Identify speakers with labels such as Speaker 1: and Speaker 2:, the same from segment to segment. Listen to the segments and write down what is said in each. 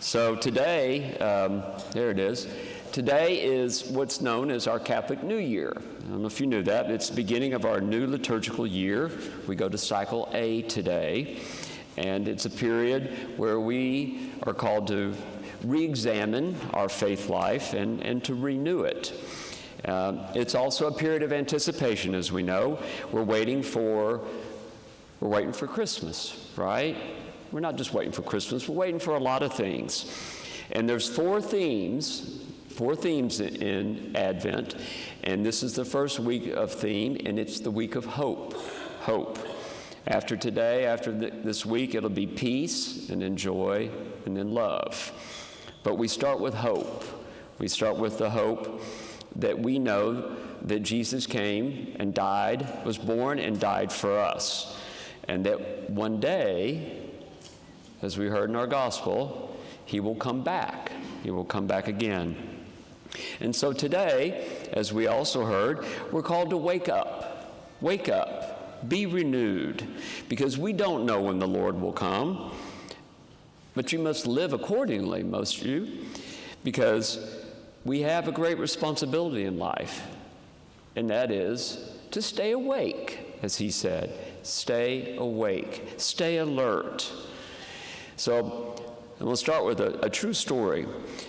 Speaker 1: So today, there it is. Today is what's known as our Catholic New Year. I don't know if you knew that. It's the beginning of our new liturgical year. We go to cycle A today, and it's a period where we are called to re-examine our faith life and to renew it. It's also a period of anticipation, as we know. We're waiting for Christmas, right? We're not just waiting for Christmas, we're waiting for a lot of things. And there's four themes in Advent, and this is the first week of theme, and it's the week of hope. Hope. After today, this week, it'll be peace, and then joy, and then love. But we start with hope. We start with the hope that we know that Jesus came and died, was born and died for us. And that one day, as we heard in our gospel, he will come back. He will come back again. And so today, as we also heard, we're called to wake up. Wake up. Be renewed. Because we don't know when the Lord will come. But you must live accordingly, most of you, because we have a great responsibility in life. And that is to stay awake, as he said. Stay awake. Stay alert. So we'll start with a true story.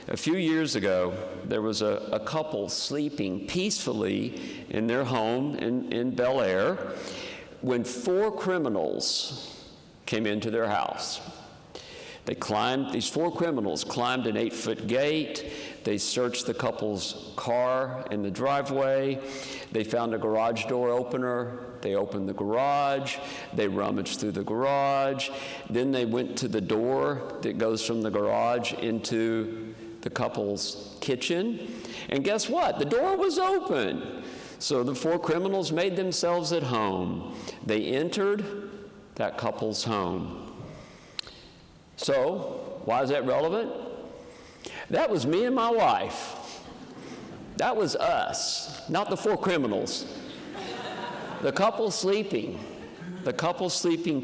Speaker 1: A few years ago, there was a couple sleeping peacefully in their home in Bel Air when four criminals came into their house. These four criminals climbed an 8-foot gate. They searched the couple's car in the driveway. They found a garage door opener. They opened the garage. They rummaged through the garage. Then they went to the door that goes from the garage into the couple's kitchen. And guess what? The door was open. So the four criminals made themselves at home. They entered that couple's home. So, why is that relevant? That was me and my wife. That was us, not the four criminals. The couple sleeping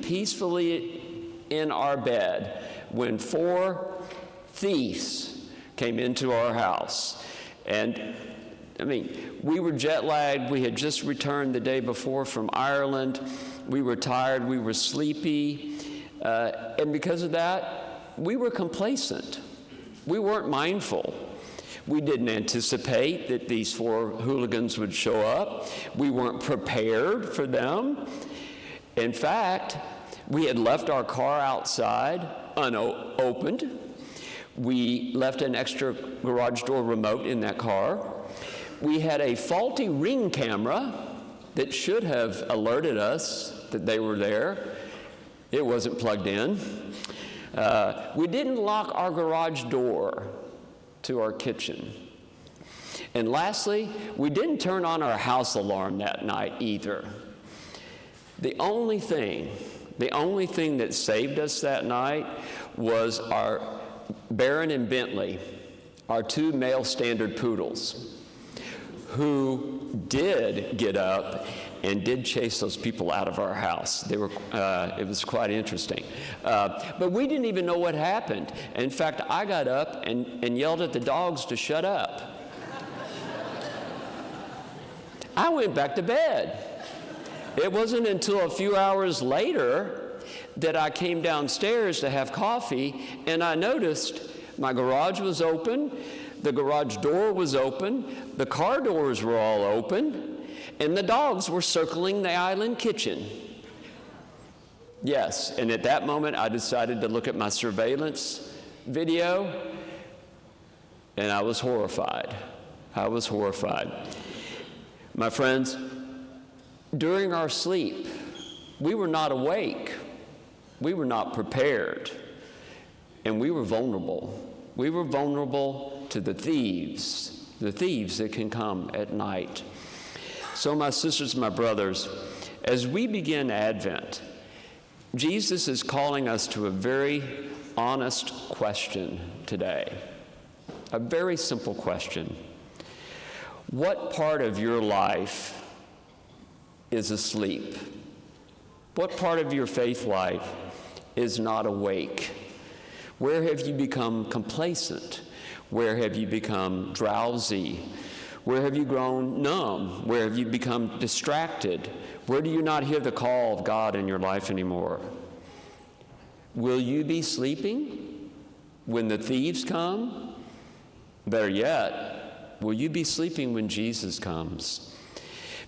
Speaker 1: peacefully in our bed when four thieves came into our house. And we were jet lagged. We had just returned the day before from Ireland. We were tired. We were sleepy. And because of that, we were complacent. We weren't mindful. We didn't anticipate that these four hooligans would show up. We weren't prepared for them. In fact, we had left our car outside unopened. We left an extra garage door remote in that car. We had a faulty Ring camera that should have alerted us that they were there. It wasn't plugged in. We didn't lock our garage door to our kitchen. And lastly, we didn't turn on our house alarm that night either. The only thing that saved us that night was our Baron and Bentley, our two male standard poodles, who did get up and did chase those people out of our house. It was quite interesting. But we didn't even know what happened. In fact, I got up and yelled at the dogs to shut up. I went back to bed. It wasn't until a few hours later that I came downstairs to have coffee, and I noticed my garage was open, the garage door was open, the car doors were all open, and the dogs were circling the island kitchen. Yes, and at that moment I decided to look at my surveillance video, and I was horrified. I was horrified. My friends, during our sleep, we were not awake. We were not prepared. And we were vulnerable. We were vulnerable to the thieves that can come at night. So my sisters, my brothers, as we begin Advent, Jesus is calling us to a very honest question today. A very simple question. What part of your life is asleep? What part of your faith life is not awake? Where have you become complacent? Where have you become drowsy? Where have you grown numb? Where have you become distracted? Where do you not hear the call of God in your life anymore? Will you be sleeping when the thieves come? Better yet, will you be sleeping when Jesus comes?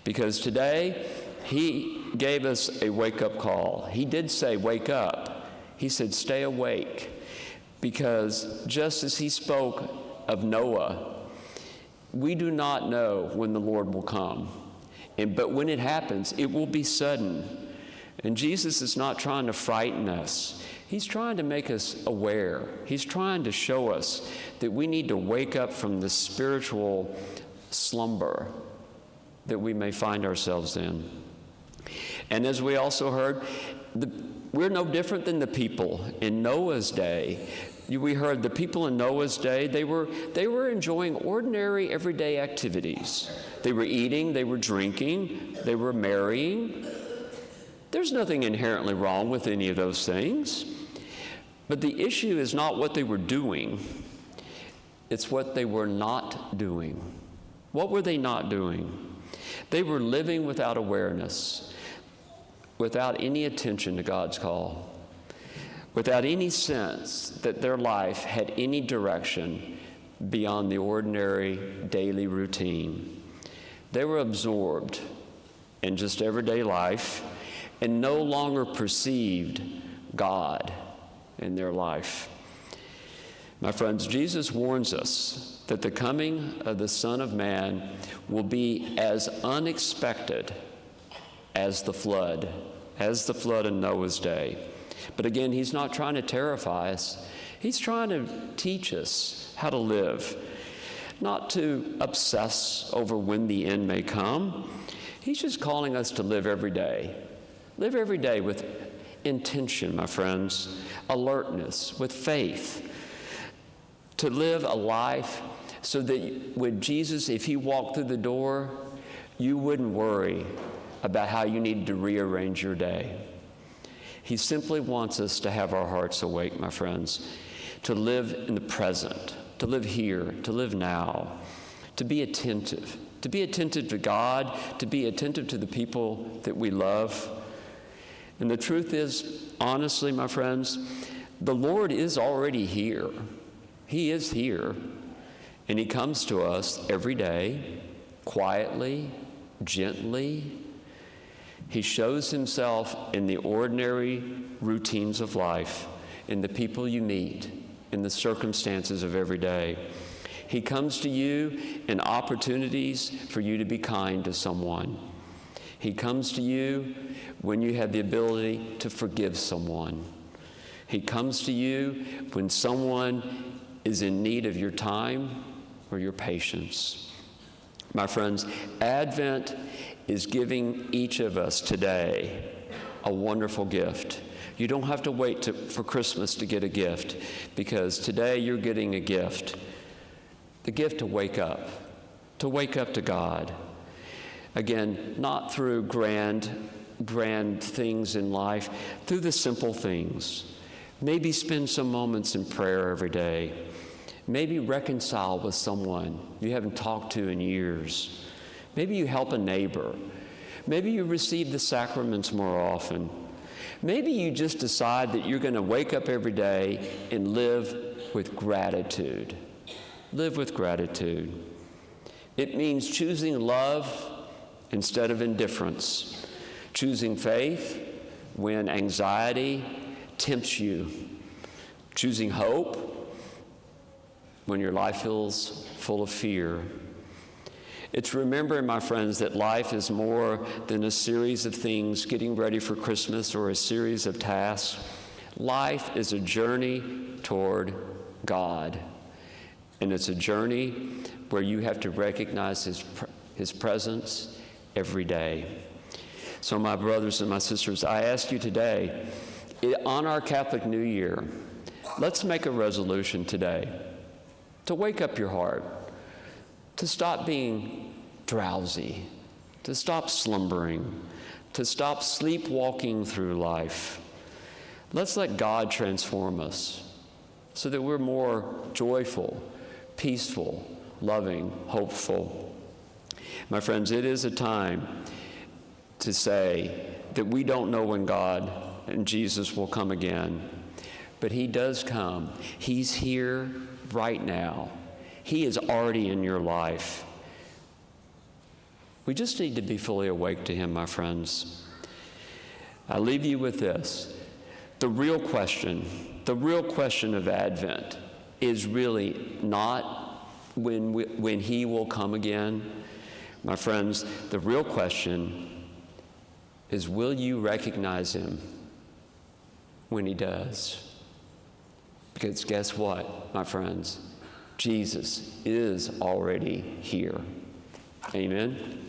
Speaker 1: Because today, he gave us a wake-up call. He did say, wake up. He said, stay awake. Because just as he spoke of Noah, we do not know when the Lord will come. But when it happens, it will be sudden. And Jesus is not trying to frighten us. He's trying to make us aware. He's trying to show us that we need to wake up from the spiritual slumber that we may find ourselves in. And as we also heard, we're no different than the people in Noah's day. We heard the people in Noah's day, they were enjoying ordinary, everyday activities. They were eating, they were drinking, they were marrying. There's nothing inherently wrong with any of those things. But the issue is not what they were doing. It's what they were not doing. What were they not doing? They were living without awareness, without any attention to God's call, without any sense that their life had any direction beyond the ordinary daily routine. They were absorbed in just everyday life and no longer perceived God in their life. My friends, Jesus warns us that the coming of the Son of Man will be as unexpected as the flood in Noah's day. But again, he's not trying to terrify us. He's trying to teach us how to live, not to obsess over when the end may come. He's just calling us to live every day. Live every day with intention, my friends, alertness, with faith. To live a life so that when Jesus, if he walked through the door, you wouldn't worry about how you needed to rearrange your day. He simply wants us to have our hearts awake, my friends, to live in the present, to live here, to live now, to be attentive to God, to be attentive to the people that we love. And the truth is, honestly, my friends, the Lord is already here. He is here, and he comes to us every day, quietly, gently. He shows himself in the ordinary routines of life, in the people you meet, in the circumstances of every day. He comes to you in opportunities for you to be kind to someone. He comes to you when you have the ability to forgive someone. He comes to you when someone is in need of your time or your patience. My friends, Advent is giving each of us today a wonderful gift. You don't have to wait for Christmas to get a gift, because today you're getting a gift. The gift to wake up to God. Again, not through grand things in life, through the simple things. Maybe spend some moments in prayer every day. Maybe reconcile with someone you haven't talked to in years. Maybe you help a neighbor. Maybe you receive the sacraments more often. Maybe you just decide that you're going to wake up every day and live with gratitude. Live with gratitude. It means choosing love instead of indifference. Choosing faith when anxiety tempts you. Choosing hope when your life feels full of fear. It's remembering, my friends, that life is more than a series of things getting ready for Christmas or a series of tasks. Life is a journey toward God. And it's a journey where you have to recognize His presence every day. So my brothers and my sisters, I ask you today, on our Catholic New Year, let's make a resolution today to wake up your heart, to stop being drowsy, to stop slumbering, to stop sleepwalking through life. Let's let God transform us. so that we're more joyful, peaceful, loving, hopeful. My friends, it is a time to say that we don't know when God and Jesus will come again, but he does come. He's here right now. He is already in your life. We just need to be fully awake to him, my friends. I leave you with this. The real question of Advent is really not when he will come again. My friends, the real question is, will you recognize him when he does? Because guess what, my friends? Jesus is already here. Amen.